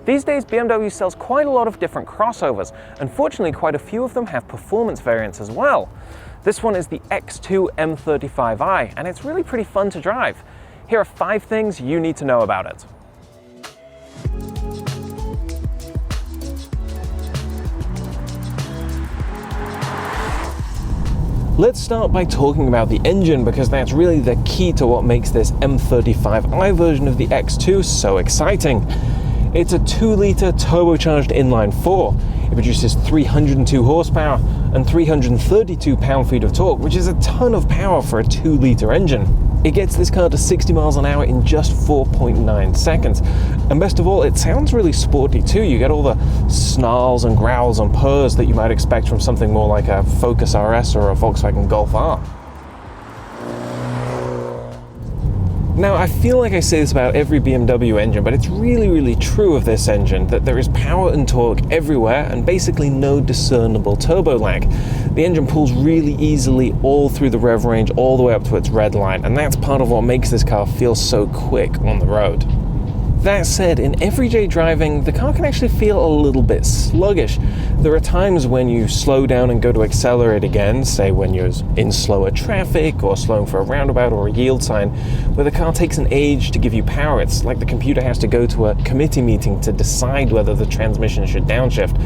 These days, BMW sells quite a lot of different crossovers. Unfortunately, quite a few of them have performance variants as well. This one is the X2 M35i, and it's really pretty fun to drive. Here are 5 things you need to know about it. Let's start by talking about the engine, because that's really the key to what makes this M35i version of the X2 so exciting. It's a 2-litre turbocharged inline-4. It produces 302 horsepower and 332 pound-feet of torque, which is a ton of power for a 2-litre engine. It gets this car to 60 miles an hour in just 4.9 seconds. And best of all, it sounds really sporty too. You get all the snarls and growls and purrs that you might expect from something more like a Focus RS or a Volkswagen Golf R. Now, I feel like I say this about every BMW engine, but it's really true of this engine, that there is power and torque everywhere and basically no discernible turbo lag. The engine pulls really easily all through the rev range, all the way up to its red line, and that's part of what makes this car feel so quick on the road. That said, in everyday driving, the car can actually feel a little bit sluggish. There are times when you slow down and go to accelerate again, say when you're in slower traffic or slowing for a roundabout or a yield sign, where the car takes an age to give you power. It's like the computer has to go to a committee meeting to decide whether the transmission should downshift.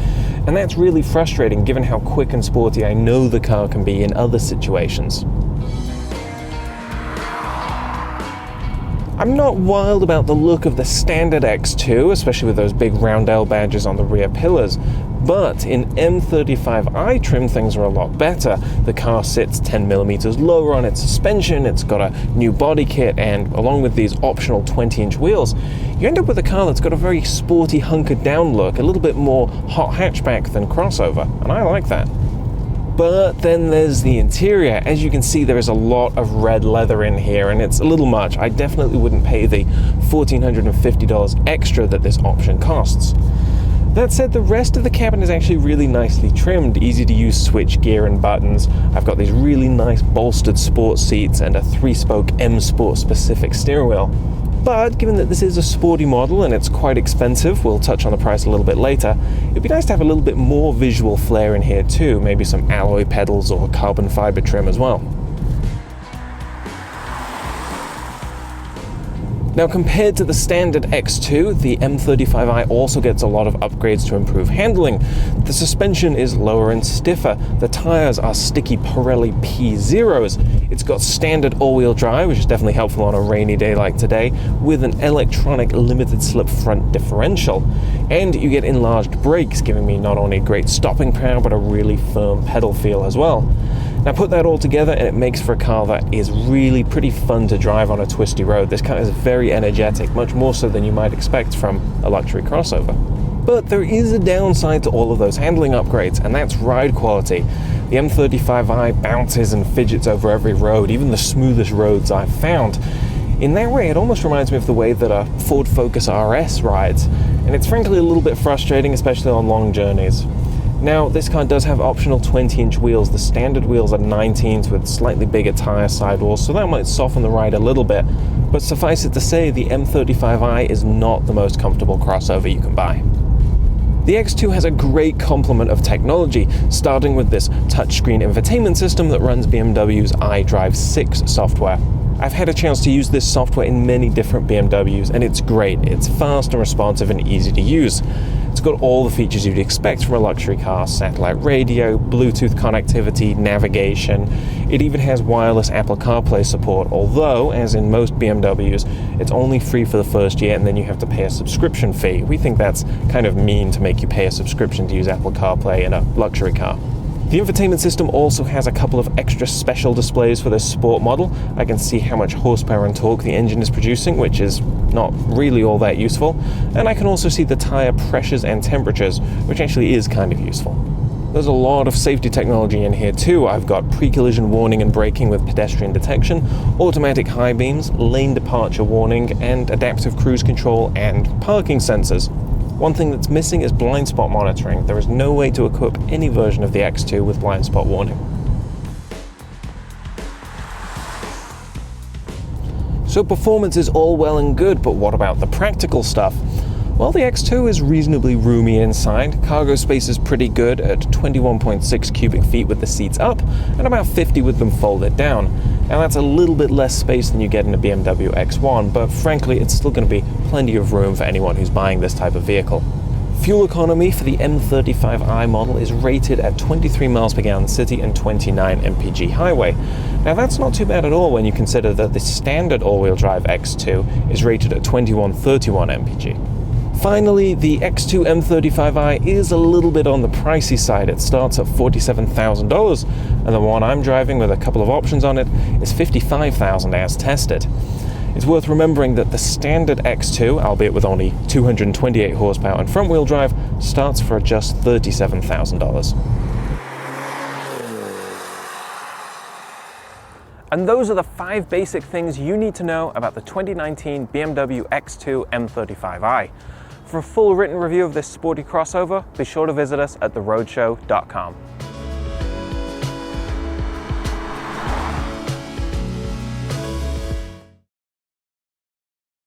And that's really frustrating given how quick and sporty I know the car can be in other situations. I'm not wild about the look of the standard X2, especially with those big roundel badges on the rear pillars, but in M35i trim things are a lot better. The car sits 10mm lower on its suspension, it's got a new body kit, and along with these optional 20-inch wheels, you end up with a car that's got a very sporty, hunkered down look, a little bit more hot hatchback than crossover, and I like that. But then there's the interior. As you can see, there is a lot of red leather in here, and it's a little much. I definitely wouldn't pay the $1,450 extra that this option costs. That said, the rest of the cabin is actually really nicely trimmed, easy to use switch gear and buttons. I've got these really nice bolstered sports seats and a 3-spoke M Sport specific steering wheel. But given that this is a sporty model and it's quite expensive, we'll touch on the price a little bit later, it'd be nice to have a little bit more visual flair in here too, maybe some alloy pedals or carbon fiber trim as well. Now, compared to the standard X2, the M35i also gets a lot of upgrades to improve handling. The suspension is lower and stiffer, the tires are sticky Pirelli P0s, it's got standard all-wheel drive, which is definitely helpful on a rainy day like today, with an electronic limited slip front differential. And you get enlarged brakes, giving me not only great stopping power, but a really firm pedal feel as well. Now put that all together and it makes for a car that is really pretty fun to drive on a twisty road. This car is very energetic, much more so than you might expect from a luxury crossover. But there is a downside to all of those handling upgrades, and that's ride quality. The M35i bounces and fidgets over every road, even the smoothest roads I've found. In that way, it almost reminds me of the way that a Ford Focus RS rides, and it's frankly a little bit frustrating, especially on long journeys. Now, this car does have optional 20-inch wheels. The standard wheels are 19s with slightly bigger tire sidewalls, so that might soften the ride a little bit. But suffice it to say, the M35i is not the most comfortable crossover you can buy. The X2 has a great complement of technology, starting with this touchscreen infotainment system that runs BMW's iDrive 6 software. I've had a chance to use this software in many different BMWs, and it's great. It's fast and responsive and easy to use. It's got all the features you'd expect from a luxury car: satellite radio, Bluetooth connectivity, navigation. It even has wireless Apple CarPlay support, although, as in most BMWs, it's only free for the first year and then you have to pay a subscription fee. We think that's kind of mean to make you pay a subscription to use Apple CarPlay in a luxury car. The infotainment system also has a couple of extra special displays for this sport model. I can see how much horsepower and torque the engine is producing, which is not really all that useful. And I can also see the tire pressures and temperatures, which actually is kind of useful. There's a lot of safety technology in here too. I've got pre-collision warning and braking with pedestrian detection, automatic high beams, lane departure warning, and adaptive cruise control and parking sensors. One thing that's missing is blind spot monitoring. There is no way to equip any version of the X2 with blind spot warning. So performance is all well and good, but what about the practical stuff? Well, the X2 is reasonably roomy inside. Cargo space is pretty good at 21.6 cubic feet with the seats up and about 50 with them folded down. Now that's a little bit less space than you get in a BMW X1, but frankly it's still going to be plenty of room for anyone who's buying this type of vehicle. Fuel economy for the M35i model is rated at 23 miles per gallon city and 29 mpg highway. Now that's not too bad at all when you consider that the standard all-wheel drive X2 is rated at 2131 mpg. Finally, the X2 M35i is a little bit on the pricey side. It starts at $47,000, and the one I'm driving with a couple of options on it is $55,000 as tested. It's worth remembering that the standard X2, albeit with only 228 horsepower and front-wheel drive, starts for just $37,000. And those are the 5 basic things you need to know about the 2019 BMW X2 M35i. For a full written review of this sporty crossover, be sure to visit us at theroadshow.com.